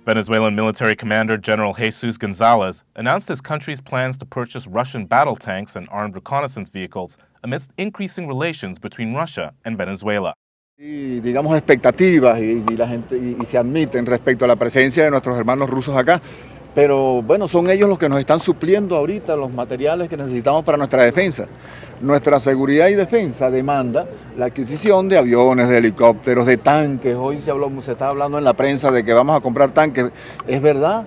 Venezuelan military commander General Jesus Gonzalez announced his country's plans to purchase Russian battle tanks and armed reconnaissance vehicles amidst increasing relations between Russia and Venezuela. Y digamos expectativas y la gente y se admiten respecto a la presencia de nuestros hermanos rusos acá, pero bueno, son ellos los que nos están supliendo ahorita los materiales que necesitamos para nuestra defensa. Nuestra seguridad y defensa demanda la adquisición de aviones, de helicópteros, de tanques. Hoy se está hablando en la prensa de que vamos a comprar tanques. Es verdad,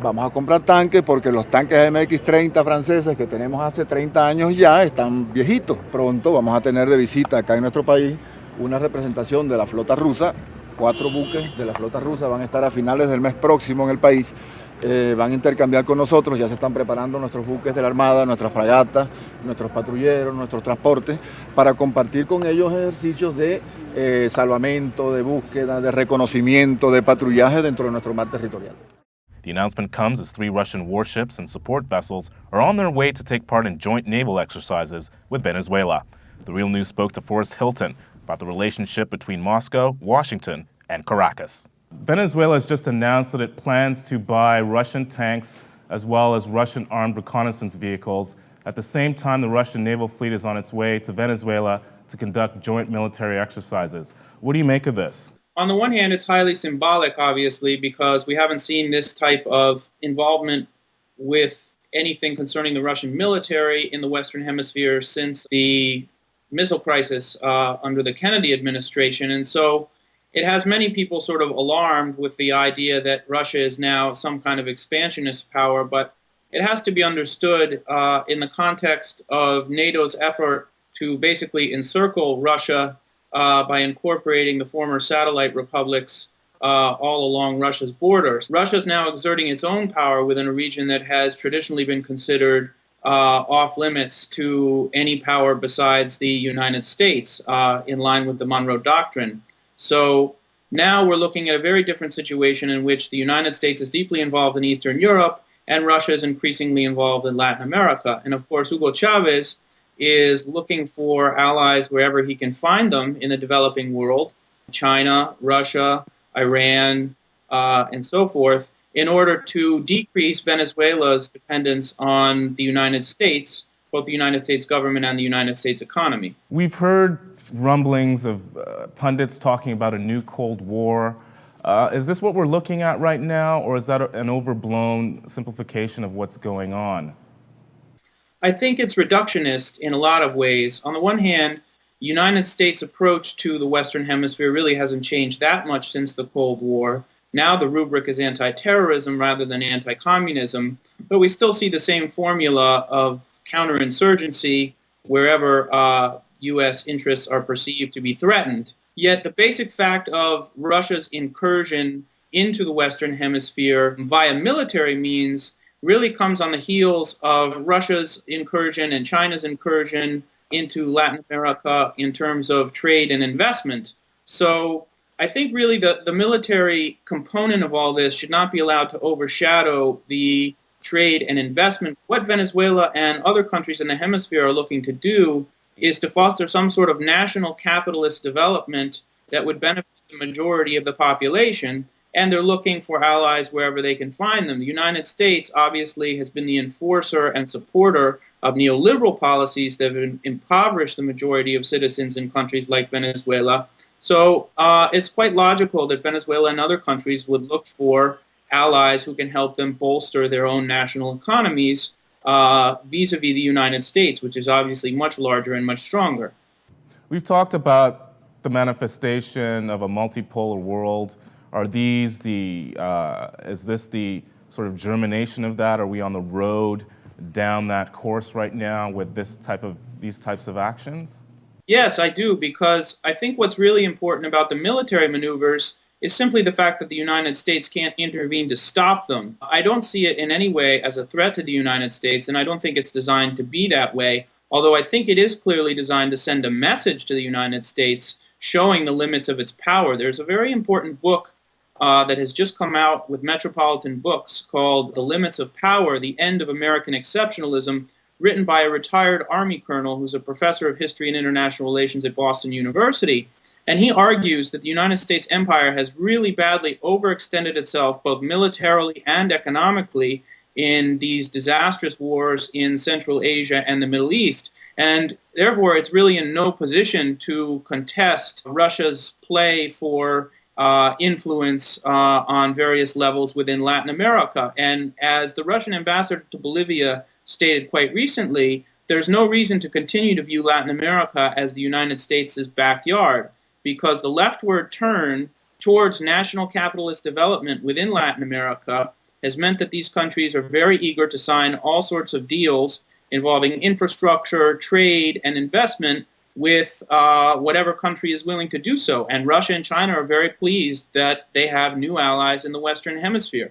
vamos a comprar tanques porque los tanques MX-30 franceses que tenemos hace 30 años ya están viejitos. Pronto vamos a tener de visita acá en nuestro país una representación de la flota rusa. 4 buques de la flota rusa van a estar a finales del mes próximo en el país. Van a intercambiar con nosotros, ya se están preparando nuestros buques de la Armada, nuestras fragatas, nuestros patrulleros, nuestros transportes, para compartir con ellos ejercicios de salvamento, de búsqueda, de reconocimiento, de patrullaje dentro de nuestro mar territorial. The announcement comes as 3 Russian warships and support vessels are on their way to take part in joint naval exercises with Venezuela. The Real News spoke to Forrest Hylton about the relationship between Moscow, Washington, and Caracas. Venezuela has just announced that it plans to buy Russian tanks as well as Russian armed reconnaissance vehicles. At the same time, the Russian naval fleet is on its way to Venezuela to conduct joint military exercises. What do you make of this? On the one hand, it's highly symbolic, obviously, because we haven't seen this type of involvement with anything concerning the Russian military in the Western Hemisphere since the missile crisis under the Kennedy administration. And so it has many people sort of alarmed with the idea that Russia is now some kind of expansionist power, but it has to be understood in the context of NATO's effort to basically encircle Russia by incorporating the former satellite republics all along Russia's borders. Russia is now exerting its own power within a region that has traditionally been considered off limits to any power besides the United States, in line with the Monroe Doctrine. So now we're looking at a very different situation in which the United States is deeply involved in Eastern Europe and Russia is increasingly involved in Latin America. And of course, Hugo Chavez is looking for allies wherever he can find them in the developing world, China, Russia, Iran, and so forth, in order to decrease Venezuela's dependence on the United States, both the United States government and the United States economy. We've heard rumblings of pundits talking about a new Cold War. Is this what we're looking at right now, or is that an overblown simplification of what's going on? I think it's reductionist in a lot of ways. On the one hand, the United States' approach to the Western Hemisphere really hasn't changed that much since the Cold War. Now the rubric is anti-terrorism rather than anti-communism, but we still see the same formula of counterinsurgency wherever U.S. interests are perceived to be threatened. Yet the basic fact of Russia's incursion into the Western Hemisphere via military means really comes on the heels of Russia's incursion and China's incursion into Latin America in terms of trade and investment. So I think really the military component of all this should not be allowed to overshadow the trade and investment. What Venezuela and other countries in the hemisphere are looking to do is to foster some sort of national capitalist development that would benefit the majority of the population, and they're looking for allies wherever they can find them. The United States obviously has been the enforcer and supporter of neoliberal policies that have impoverished the majority of citizens in countries like Venezuela. So it's quite logical that Venezuela and other countries would look for allies who can help them bolster their own national economies vis-a-vis the United States, which is obviously much larger and much stronger. We've talked about the manifestation of a multipolar world. Are these is this the sort of germination of that? Are we on the road down that course right now with these types of actions? Yes, I do, because I think what's really important about the military maneuvers is simply the fact that the United States can't intervene to stop them. I don't see it in any way as a threat to the United States, and I don't think it's designed to be that way, although I think it is clearly designed to send a message to the United States showing the limits of its power. There's a very important book that has just come out with Metropolitan Books called The Limits of Power, The End of American Exceptionalism, written by a retired Army colonel who's a professor of history and international relations at Boston University. And he argues that the United States empire has really badly overextended itself, both militarily and economically, in these disastrous wars in Central Asia and the Middle East. And therefore, it's really in no position to contest Russia's play for influence on various levels within Latin America. And as the Russian ambassador to Bolivia stated quite recently, there's no reason to continue to view Latin America as the United States' backyard, because the leftward turn towards national capitalist development within Latin America has meant that these countries are very eager to sign all sorts of deals involving infrastructure, trade, and investment with whatever country is willing to do so. And Russia and China are very pleased that they have new allies in the Western Hemisphere.